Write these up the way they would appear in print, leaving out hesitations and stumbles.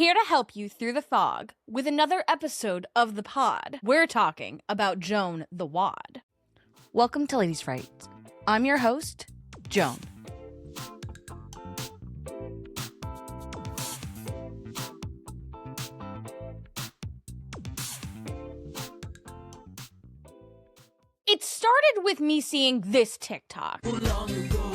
here to help you through the fog with another episode of the pod. We're talking about Joan the Wad. Welcome to Ladies Frights. I'm your host, Joan. It started with me seeing this TikTok.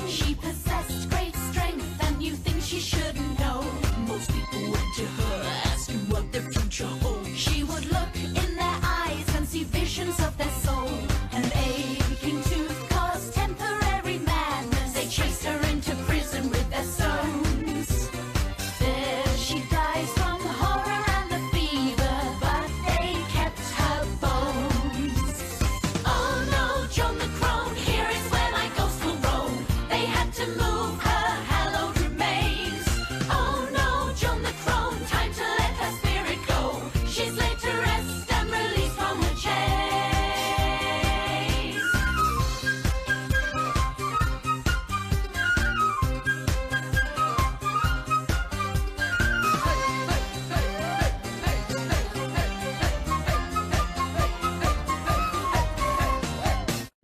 She possessed great strength and you think she shouldn't know. Most people went to her asking what their future holds. She would look in their eyes and see visions of their soul. An aching tooth caused temporary madness. They chased her into prison with their stones. There she dies from horror and the fever, but they kept her bones. Oh no, Joan the Crone, here is where my ghost will roam. They had to move her hallowed remains. Oh no, Joan the Crone, time to let her spirit go. She's laid to rest and released from her chains.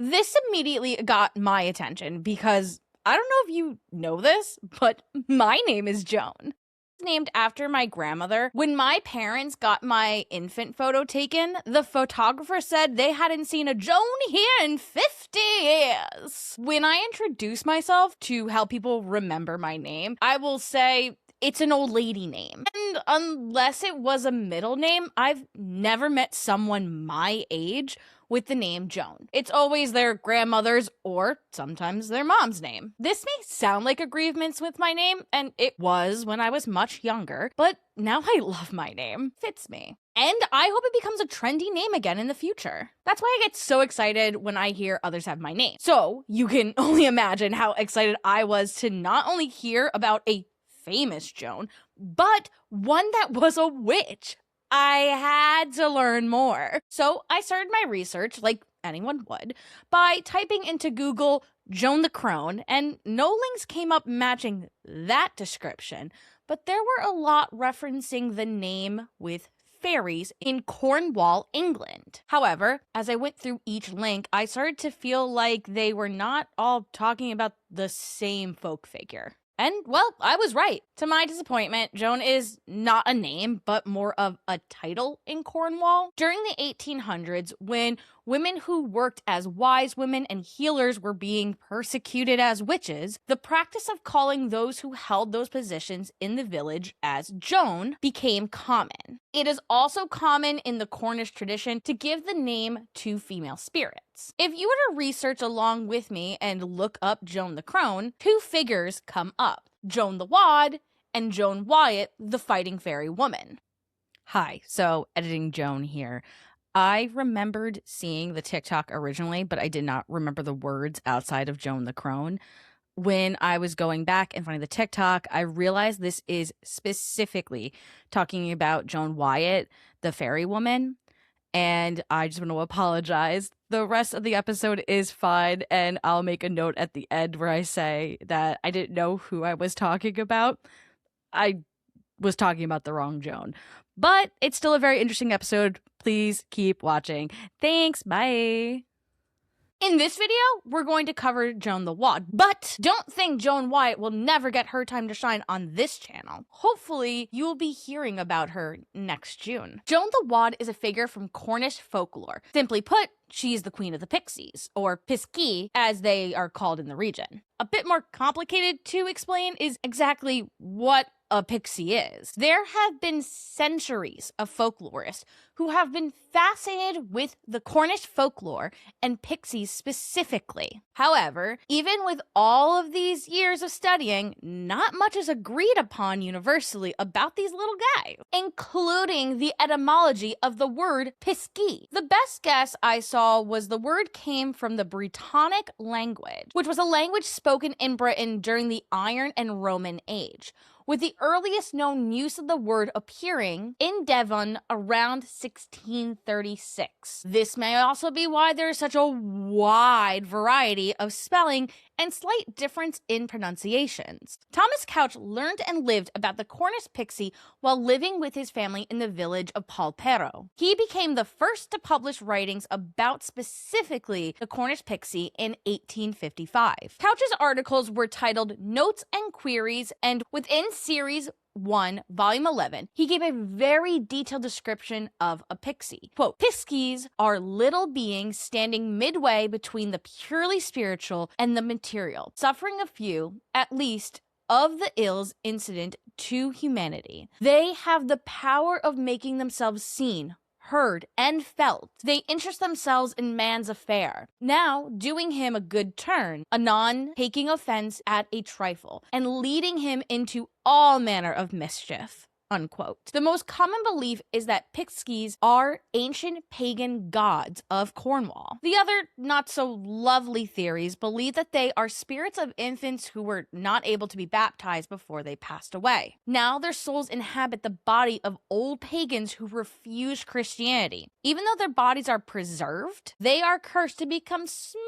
This immediately got my attention because I don't know if you know this, but my name is Joan. Named after my grandmother. When my parents got my infant photo taken, the photographer said they hadn't seen a Joan here in 50 years. When I introduce myself to help people remember my name, I will say it's an old lady name. And unless it was a middle name, I've never met someone my age with the name Joan. It's always their grandmother's or sometimes their mom's name. This may sound like a grievance with my name, and it was when I was much younger, but now I love my name. Fits me. And I hope it becomes a trendy name again in the future. That's why I get so excited when I hear others have my name. So you can only imagine how excited I was to not only hear about a famous Joan, but one that was a witch. I had to learn more. So I started my research, like anyone would, by typing into Google Joan the Crone, and no links came up matching that description, but there were a lot referencing the name with fairies in Cornwall, England. However, as I went through each link, I started to feel like they were not all talking about the same folk figure. And, well, I was right. To my disappointment, Joan is not a name, but more of a title in Cornwall. During the 1800s, when women who worked as wise women and healers were being persecuted as witches, the practice of calling those who held those positions in the village as Joan became common. It is also common in the Cornish tradition to give the name to female spirits. If you were to research along with me and look up Joan the Crone, two figures come up: Joan the Wad and Joan Wyatt, the fighting fairy woman. Hi, so editing Joan here. I remembered seeing the TikTok originally, but I did not remember the words outside of Joan the Crone. When I was going back and finding the TikTok, I realized this is specifically talking about Joan Wyatt, the fairy woman. And I just want to apologize. The rest of the episode is fine, and I'll make a note at the end where I say that I didn't know who I was talking about. I was talking about the wrong Joan. But it's still a very interesting episode. Please keep watching. Thanks. Bye. In this video, we're going to cover Joan the Wad, but don't think Joan Wyatt will never get her time to shine on this channel. Hopefully, you will be hearing about her next June. Joan the Wad is a figure from Cornish folklore. Simply put, she's the queen of the pixies, or piskie, as they are called in the region. A bit more complicated to explain is exactly what a pixie is. There have been centuries of folklorists who have been fascinated with the Cornish folklore and pixies specifically. However, even with all of these years of studying, not much is agreed upon universally about these little guys, including the etymology of the word piskie. The best guess I saw was the word came from the Brittonic language, which was a language spoken in Britain during the Iron and Roman Age. with the earliest known use of the word appearing in Devon around 1636. This may also be why there is such a wide variety of spelling and slight difference in pronunciations. Thomas Couch learned and lived about the Cornish pixie while living with his family in the village of Polperro. He became the first to publish writings about specifically the Cornish pixie in 1855. Couch's articles were titled Notes and Queries, and within Series 1, Volume 11, he gave a very detailed description of a pixie. Quote, "Pixies are little beings standing midway between the purely spiritual and the material, suffering a few, at least, of the ills incident to humanity. They have the power of making themselves seen, heard, and felt. They interest themselves in man's affair, now doing him a good turn, anon taking offense at a trifle, and leading him into all manner of mischief." Unquote. The most common belief is that pixies are ancient pagan gods of Cornwall. The other not-so-lovely theories believe that they are spirits of infants who were not able to be baptized before they passed away. Now their souls inhabit the body of old pagans who refused Christianity. Even though their bodies are preserved, they are cursed to become smaller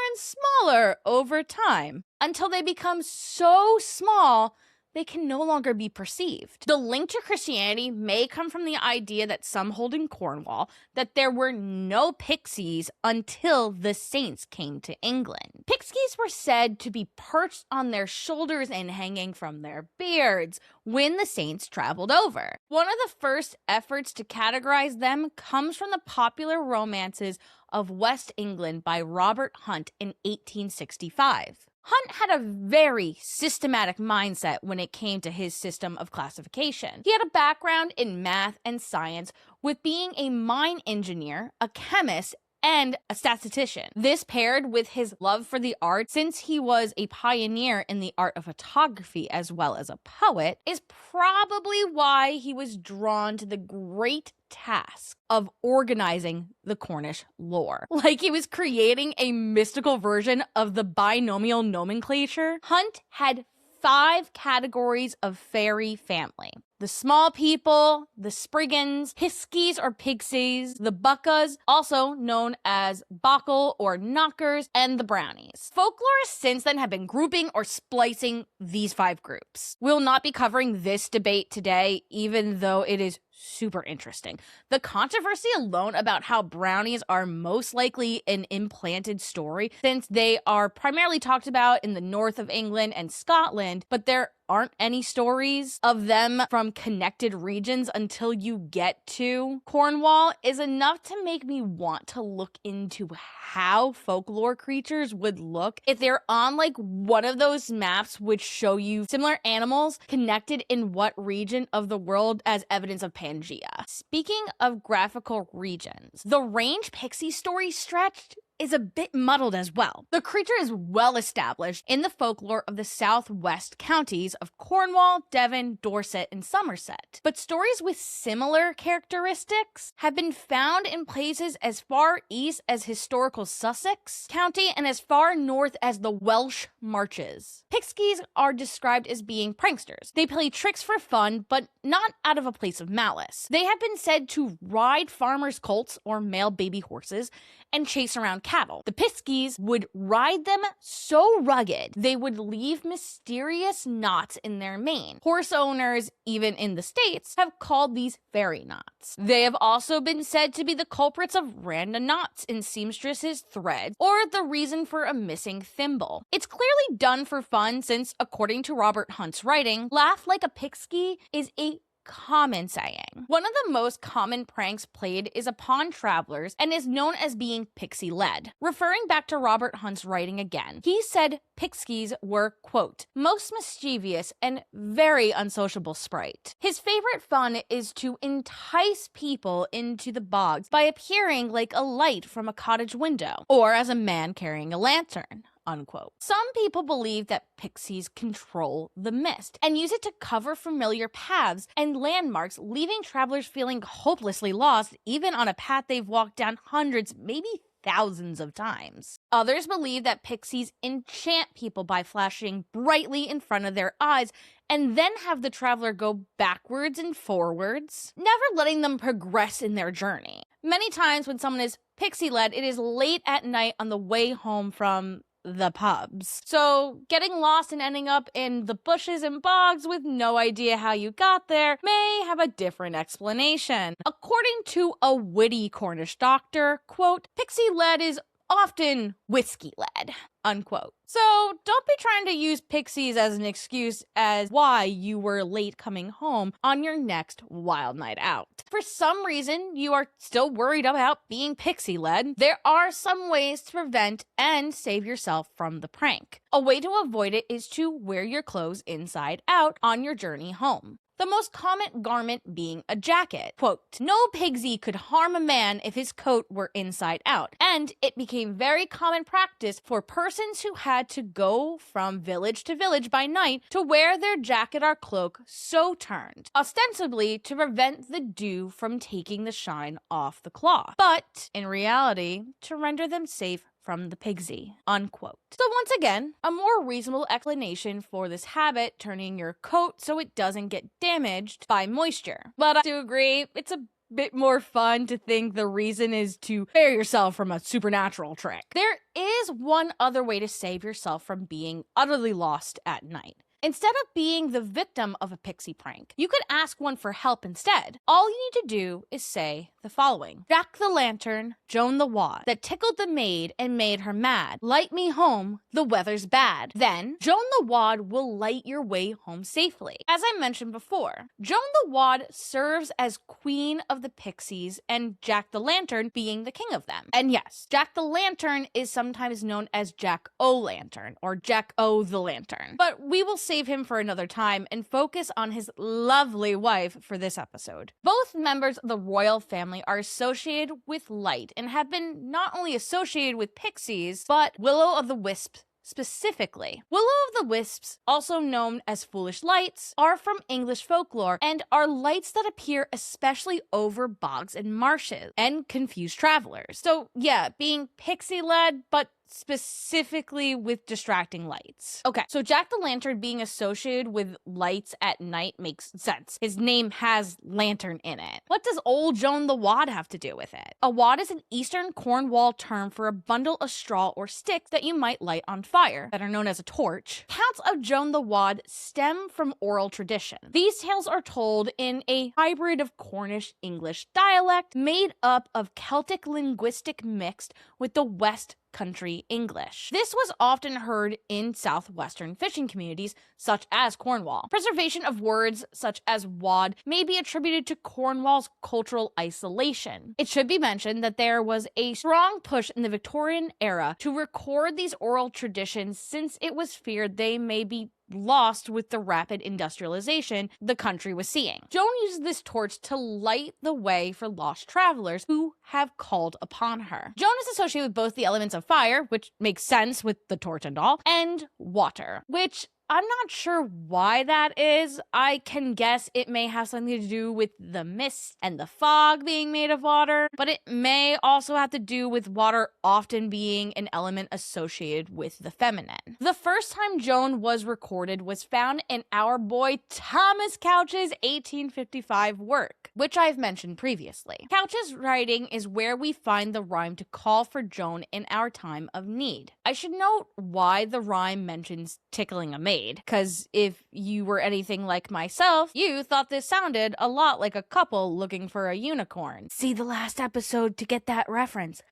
and smaller over time, until they become so small they can no longer be perceived. The link to Christianity may come from the idea that some hold in Cornwall that there were no pixies until the saints came to England. Pixies were said to be perched on their shoulders and hanging from their beards when the saints traveled over. One of the first efforts to categorize them comes from the popular romances of West England by Robert Hunt in 1865. Hunt had a very systematic mindset when it came to his system of classification. He had a background in math and science, with being a mine engineer, a chemist, and a statistician. This paired with his love for the arts, since he was a pioneer in the art of photography as well as a poet, is probably why he was drawn to the great task of organizing the Cornish lore. Like he was creating a mystical version of the binomial nomenclature. Hunt had 5 categories of fairy family: the small people, the spriggans, hiskies or pixies, the buckas, also known as bockle or knockers, and the brownies. Folklorists since then have been grouping or splicing these 5 groups. We'll not be covering this debate today, even though it is super interesting. The controversy alone about how brownies are most likely an implanted story, since they are primarily talked about in the north of England and Scotland, but there aren't any stories of them from connected regions until you get to Cornwall, is enough to make me want to look into how folklore creatures would look if they're on like one of those maps which show you similar animals connected in what region of the world as evidence of Pangea. Speaking of graphical regions, the range pixie story stretched is a bit muddled as well. The creature is well established in the folklore of the southwest counties of Cornwall, Devon, Dorset, and Somerset. But stories with similar characteristics have been found in places as far east as historical Sussex County and as far north as the Welsh Marches. Pixies are described as being pranksters. They play tricks for fun, but not out of a place of malice. They have been said to ride farmers' colts or male baby horses and chase around cattle. The pixies would ride them so rugged they would leave mysterious knots in their mane. Horse owners, even in the States, have called these fairy knots. They have also been said to be the culprits of random knots in seamstresses' threads or the reason for a missing thimble. It's clearly done for fun since, according to Robert Hunt's writing, laugh like a pixie is a common saying. One of the most common pranks played is upon travelers and is known as being pixie-led. Referring back to Robert Hunt's writing again, he said pixies were, quote, most mischievous and very unsociable sprite. His favorite fun is to entice people into the bogs by appearing like a light from a cottage window, or as a man carrying a lantern. Unquote. Some people believe that pixies control the mist and use it to cover familiar paths and landmarks, leaving travelers feeling hopelessly lost even on a path they've walked down hundreds, maybe thousands of times. Others believe that pixies enchant people by flashing brightly in front of their eyes and then have the traveler go backwards and forwards, never letting them progress in their journey. Many times when someone is pixie-led, it is late at night on the way home from the pubs. So getting lost and ending up in the bushes and bogs with no idea how you got there may have a different explanation. According to a witty Cornish doctor, quote, "Pixie-led is often whiskey-led," unquote. So don't be trying to use pixies as an excuse as why you were late coming home on your next wild night out. For some reason you are still worried about being pixie-led, there are some ways to prevent and save yourself from the prank. A way to avoid it is to wear your clothes inside out on your journey home. The most common garment being a jacket. Quote, "No pigsy could harm a man if his coat were inside out, and it became very common practice for persons who had to go from village to village by night to wear their jacket or cloak so turned, ostensibly to prevent the dew from taking the shine off the cloth, but in reality to render them safe from the pigsy," unquote. So once again, a more reasonable explanation for this habit, turning your coat so it doesn't get damaged by moisture. But I do agree, it's a bit more fun to think the reason is to spare yourself from a supernatural trick. There is one other way to save yourself from being utterly lost at night. Instead of being the victim of a pixie prank, you could ask one for help instead. All you need to do is say the following: "Jack the lantern, Joan the Wad, that tickled the maid and made her mad. Light me home, the weather's bad." Then, Joan the Wad will light your way home safely. As I mentioned before, Joan the Wad serves as queen of the pixies and Jack the Lantern being the king of them. And yes, Jack the Lantern is sometimes known as Jack O' Lantern or Jack O' the Lantern. But we will save him for another time and focus on his lovely wife for this episode. Both members of the royal family are associated with light and have been not only associated with pixies, but Willow of the Wisps specifically. Willow of the Wisps, also known as foolish lights, are from English folklore and are lights that appear especially over bogs and marshes and confuse travelers. So yeah, being pixie-led, but specifically with distracting lights. Okay, so Jack the Lantern being associated with lights at night makes sense. His name has lantern in it. What does old Joan the Wad have to do with it? A wad is an eastern Cornwall term for a bundle of straw or sticks that you might light on fire, that are known as a torch. Accounts of Joan the Wad stem from oral tradition. These tales are told in a hybrid of Cornish English dialect made up of Celtic linguistic mixed with the West Country English. This was often heard in southwestern fishing communities such as Cornwall. Preservation of words such as wad may be attributed to Cornwall's cultural isolation. It should be mentioned that there was a strong push in the Victorian era to record these oral traditions since it was feared they may be lost with the rapid industrialization the country was seeing. Joan uses this torch to light the way for lost travelers who have called upon her. Joan is associated with both the elements of fire, which makes sense with the torch and all, and water, which I'm not sure why that is. I can guess it may have something to do with the mist and the fog being made of water, but it may also have to do with water often being an element associated with the feminine. The first time Joan was recorded was found in our boy Thomas Couch's 1855 work, which I've mentioned previously. Couch's writing is where we find the rhyme to call for Joan in our time of need. I should note why the rhyme mentions tickling a maid, because if you were anything like myself, you thought this sounded a lot like a couple looking for a unicorn. See the last episode to get that reference.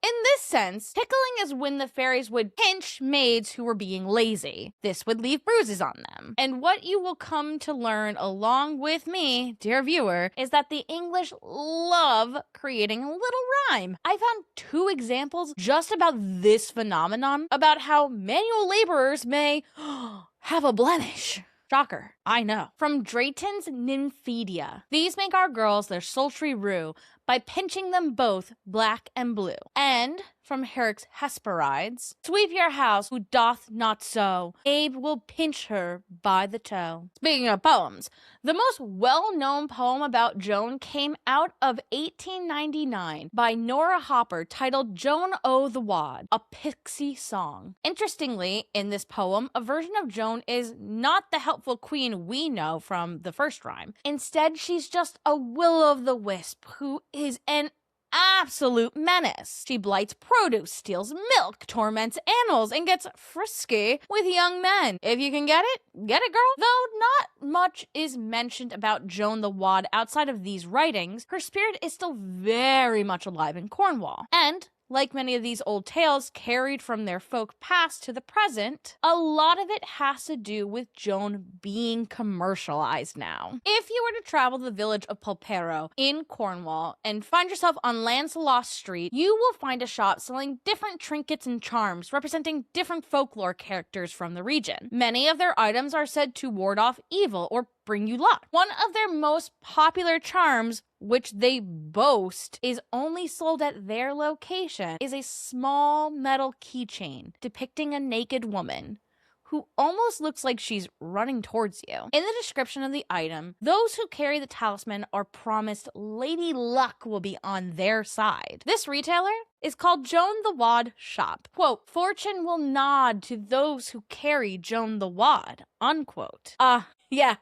In this sense, tickling is when the fairies would pinch maids who were being lazy. This would leave bruises on them. And what you will come to learn along with me, dear viewer, is that the English love creating a little rhyme. I found 2 examples just about this phenomenon, about how manual laborers may have a blemish. Shocker, I know. From Drayton's Nymphedia. These make our girls their sultry rue by pinching them both black and blue. And from Herrick's Hesperides. Sweep your house who doth not so, Abe will pinch her by the toe. Speaking of poems, the most well-known poem about Joan came out of 1899 by Nora Hopper titled Joan o' the Wad, a pixie song. Interestingly, in this poem, a version of Joan is not the helpful queen we know from the first rhyme. Instead, she's just a will-o'-the-wisp who is an absolute menace. She blights produce, steals milk, torments animals, and gets frisky with young men. If you can get it, girl. Though not much is mentioned about Joan the Wad outside of these writings, her spirit is still very much alive in Cornwall. And like many of these old tales carried from their folk past to the present, a lot of it has to do with Joan being commercialized now. If you were to travel the village of Pulpero in Cornwall and find yourself on Lancelot Street, you will find a shop selling different trinkets and charms representing different folklore characters from the region. Many of their items are said to ward off evil or bring you luck. One of their most popular charms, which they boast is only sold at their location, is a small metal keychain depicting a naked woman who almost looks like she's running towards you. In the description of the item, those who carry the talisman are promised Lady Luck will be on their side. This retailer is called Joan the Wad Shop. Quote, fortune will nod to those who carry Joan the Wad, unquote. Yeah.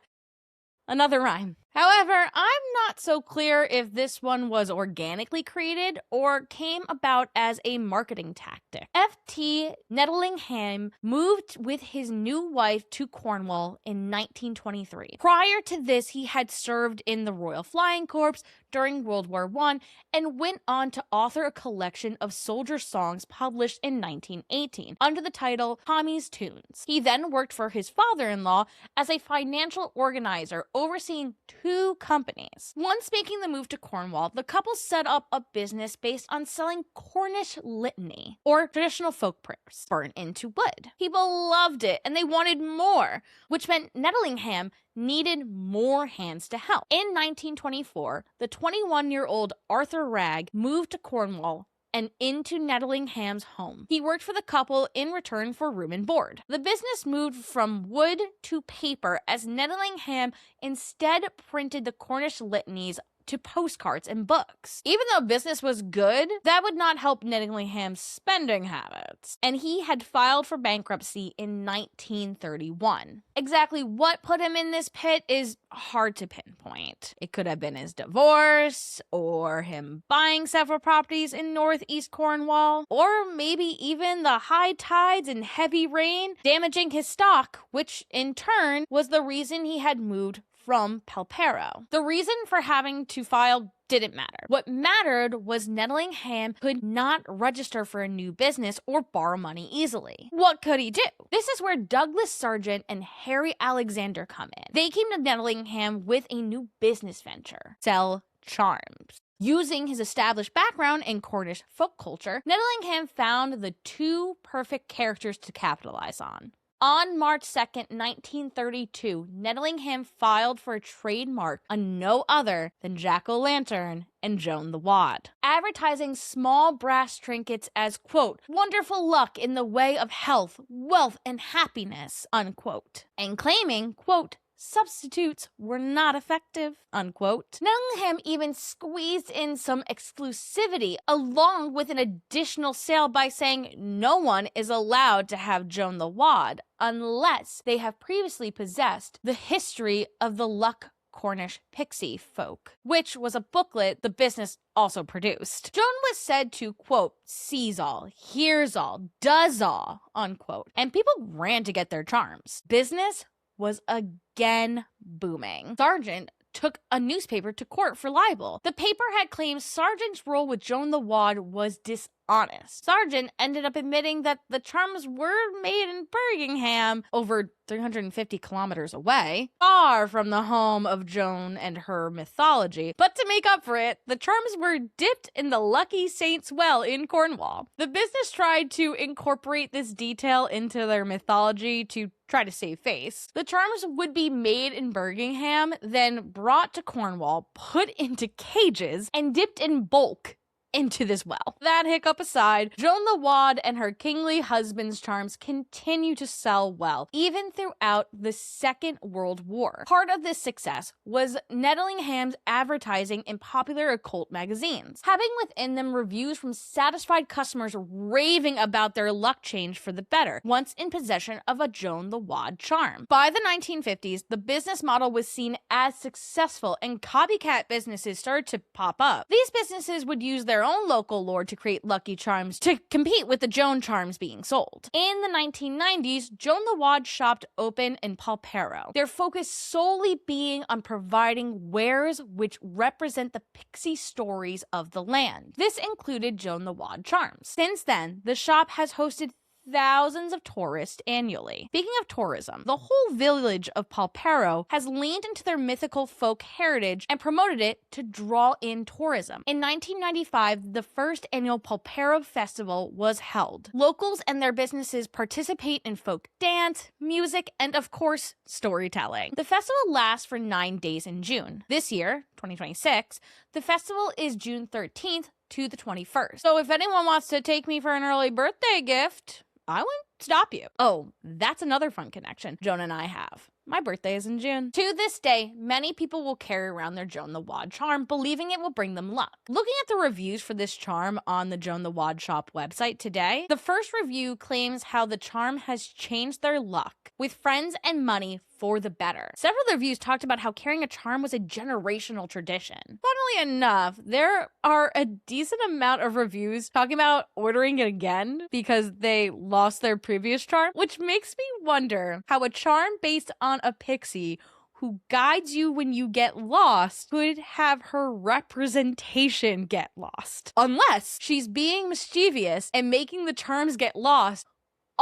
Another rhyme. However, I'm not so clear if this one was organically created or came about as a marketing tactic. F.T. Nettlingham moved with his new wife to Cornwall in 1923. Prior to this, he had served in the Royal Flying Corps during World War I and went on to author a collection of soldier songs published in 1918 under the title Tommy's Tunes. He then worked for his father-in-law as a financial organizer overseeing two companies. Once making the move to Cornwall, the couple set up a business based on selling Cornish litany, or traditional folk prayers, burnt into wood. People loved it and they wanted more, which meant Nettlingham needed more hands to help. In 1924, the 21-year-old Arthur Ragg moved to Cornwall and into Nettlingham's home. He worked for the couple in return for room and board. The business moved from wood to paper as Nettlingham instead printed the Cornish litanies to postcards and books. Even though business was good, that would not help Nettlingham's spending habits, and he had filed for bankruptcy in 1931. Exactly what put him in this pit is hard to pinpoint. It could have been his divorce, or him buying several properties in northeast Cornwall, or maybe even the high tides and heavy rain damaging his stock, which in turn was the reason he had moved from Pulpero. The reason for having to file didn't matter. What mattered was Nettlingham could not register for a new business or borrow money easily. What could he do? This is where Douglas Sargent and Harry Alexander come in. They came to Nettlingham with a new business venture: sell charms. Using his established background in Cornish folk culture, Nettlingham found the two perfect characters to capitalize on. On March 2nd, 1932, Nettlingham filed for a trademark on no other than Jack-o'-lantern and Joan the Wad, advertising small brass trinkets as, quote, wonderful luck in the way of health, wealth, and happiness, unquote, and claiming, quote, substitutes were not effective, unquote. Nettlingham even squeezed in some exclusivity along with an additional sale by saying no one is allowed to have Joan the Wad unless they have previously possessed the history of the luck Cornish pixie folk, which was a booklet the business also produced. Joan was said to, quote, sees all, hears all, does all, unquote, and people ran to get their charms. Business was again booming. Sargent took a newspaper to court for libel. The paper had claimed Sargent's role with Joan the Wad was dishonest. Sargent ended up admitting that the charms were made in Birmingham, over 350 kilometers away, far from the home of Joan and her mythology. But to make up for it, the charms were dipped in the Lucky Saint's Well in Cornwall. The business tried to incorporate this detail into their mythology to try to save face. The charms would be made in Birmingham, then brought to Cornwall, put into cages, and dipped in bulk into this well. That hiccup aside, Joan the Wad and her kingly husband's charms continue to sell well, even throughout the Second World War. Part of this success was Nettlingham's advertising in popular occult magazines, having within them reviews from satisfied customers raving about their luck change for the better, once in possession of a Joan the Wad charm. By the 1950s, the business model was seen as successful and copycat businesses started to pop up. These businesses would use their own local lore to create lucky charms to compete with the Joan charms being sold. In the 1990s, Joan the Wad shop opened in Polperro, their focus solely being on providing wares which represent the pixie stories of the land. This included Joan the Wad charms. Since then, the shop has hosted thousands of tourists annually. Speaking of tourism, the whole village of Polperro has leaned into their mythical folk heritage and promoted it to draw in tourism. In 1995, the first annual Polperro Festival was held. Locals and their businesses participate in folk dance, music, and of course, storytelling. The festival lasts for 9 days in June. This year, 2026, the festival is June 13th to the 21st. So if anyone wants to take me for an early birthday gift, I won't stop you. Oh, that's another fun connection Joan and I have. My birthday is in June. To this day, many people will carry around their Joan the Wad charm, believing it will bring them luck. Looking at the reviews for this charm on the Joan the Wad shop website today, the first review claims how the charm has changed their luck with friends and money for the better. Several reviews talked about how carrying a charm was a generational tradition. Funnily enough, there are a decent amount of reviews talking about ordering it again because they lost their previous charm, which makes me wonder how a charm based on a pixie who guides you when you get lost could have her representation get lost. Unless she's being mischievous and making the charms get lost,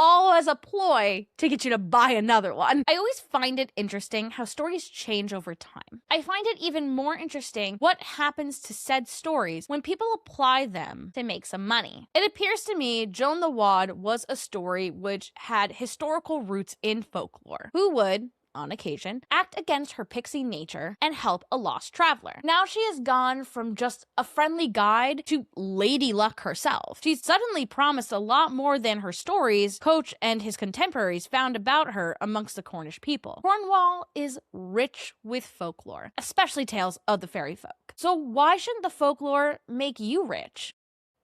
all as a ploy to get you to buy another one. I always find it interesting how stories change over time. I find it even more interesting what happens to said stories when people apply them to make some money. It appears to me Joan the Wad was a story which had historical roots in folklore, who would, on occasion, act against her pixie nature and help a lost traveler. Now she has gone from just a friendly guide to Lady Luck herself. She's suddenly promised a lot more than her stories, Coach and his contemporaries found about her amongst the Cornish people. Cornwall is rich with folklore, especially tales of the fairy folk. So why shouldn't the folklore make you rich?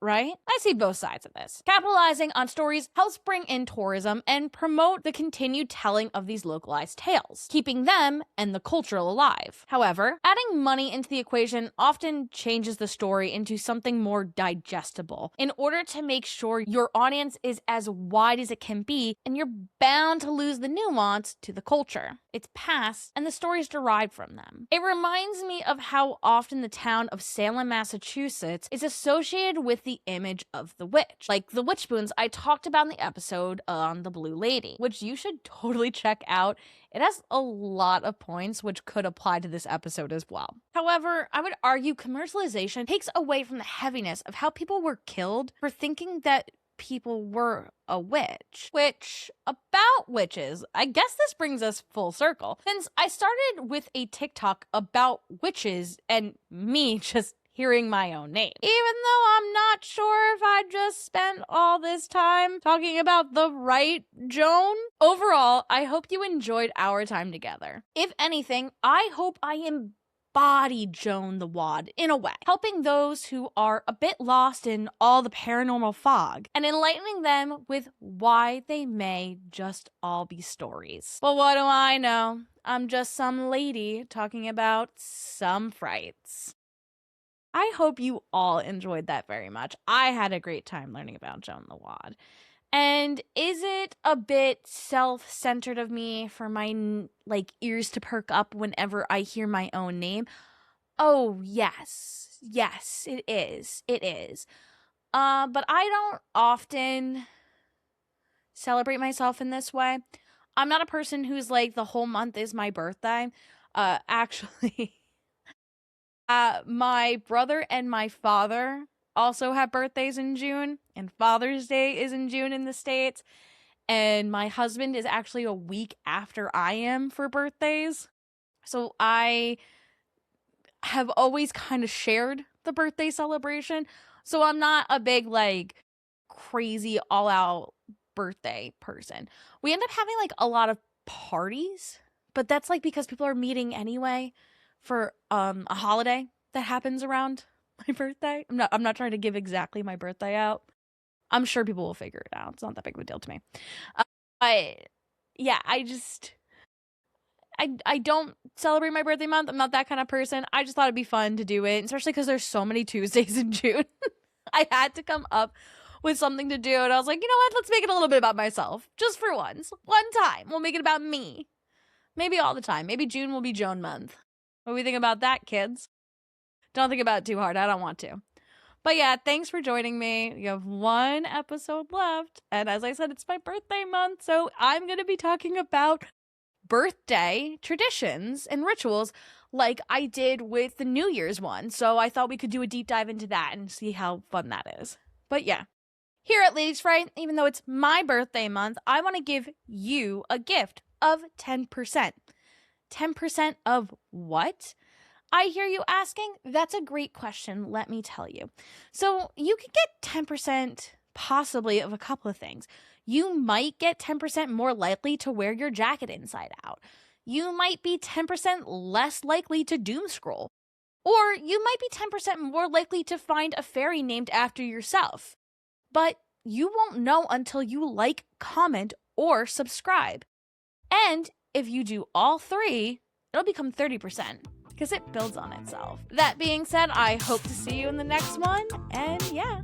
Right? I see both sides of this. Capitalizing on stories helps bring in tourism and promote the continued telling of these localized tales, keeping them and the culture alive. However, adding money into the equation often changes the story into something more digestible in order to make sure your audience is as wide as it can be, and you're bound to lose the nuance to the culture, its past, and the stories derived from them. It reminds me of how often the town of Salem, Massachusetts is associated with the image of the witch, like the witch spoons I talked about in the episode on the Blue Lady, which you should totally check out. It has a lot of points which could apply to this episode as well. However, I would argue commercialization takes away from the heaviness of how people were killed for thinking that people were a witch. Which, about witches, I guess this brings us full circle, since I started with a TikTok about witches and me just hearing my own name. Even though I'm not sure if I just spent all this time talking about the right Joan. Overall, I hope you enjoyed our time together. If anything, I hope I embody Joan the Wad in a way, helping those who are a bit lost in all the paranormal fog and enlightening them with why they may just all be stories. But what do I know? I'm just some lady talking about some frights. I hope you all enjoyed that very much. I had a great time learning about Joan the Wad. And is it a bit self-centered of me for my ears to perk up whenever I hear my own name? Oh, yes. Yes, it is. It is. But I don't often celebrate myself in this way. I'm not a person who's like the whole month is my birthday. Actually, my brother and my father also have birthdays in June, and Father's Day is in June in the States, and my husband is actually a week after I am for birthdays. So I have always kind of shared the birthday celebration. So I'm not a big, like, crazy all-out birthday person. We end up having, like, a lot of parties, but that's, like, because people are meeting anyway for a holiday that happens around my birthday. I'm not trying to give exactly my birthday out. I'm sure people will figure it out. It's not that big of a deal to me. Yeah, I don't celebrate my birthday month. I'm not that kind of person. I just thought it'd be fun to do it, especially because there's so many Tuesdays in June. I had to come up with something to do, and I was like, you know what? Let's make it a little bit about myself, just for once. One time, we'll make it about me. Maybe all the time. Maybe June will be Joan month. What do we think about that, kids? Don't think about it too hard. I don't want to. But yeah, thanks for joining me. You have one episode left. And as I said, it's my birthday month. So I'm going to be talking about birthday traditions and rituals like I did with the New Year's one. So I thought we could do a deep dive into that and see how fun that is. But yeah, here at Ladies Fright, even though it's my birthday month, I want to give you a gift of 10%. 10% of what? I hear you asking. That's a great question, let me tell you. So you could get 10% possibly of a couple of things. You might get 10% more likely to wear your jacket inside out. You might be 10% less likely to doom scroll. Or you might be 10% more likely to find a fairy named after yourself. But you won't know until you like, comment, or subscribe. And if you do all three, it'll become 30%. Because it builds on itself. That being said, I hope to see you in the next one. And yeah,